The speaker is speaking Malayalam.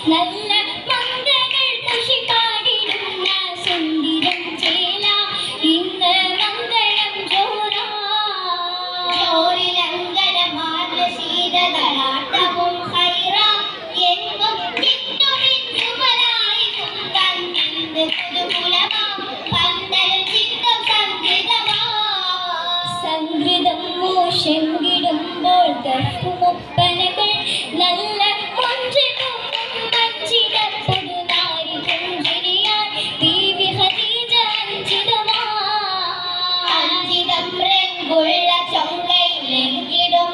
നല്ല മംഗകൾ കൃഷി പാടിടുന്ന സുന്ദരം ചേല ഇന്ന് മംഗളം ചോറിലങ്കലമാർന്ന ശീതകളാട്ടവും ഹൈറ എങ്ങും ചുറ്റുമിന്നുമലായി കുന്തൻ ഇന്ന് പുതുകുലമാം പന്തൽ ചിത്തം സംഗീതം മോശങ്കിടുമ്പോൾ ദർപ്പുമൊപ്പനകൾ നല്ല ചൊങ്കയിലെങ്കിടും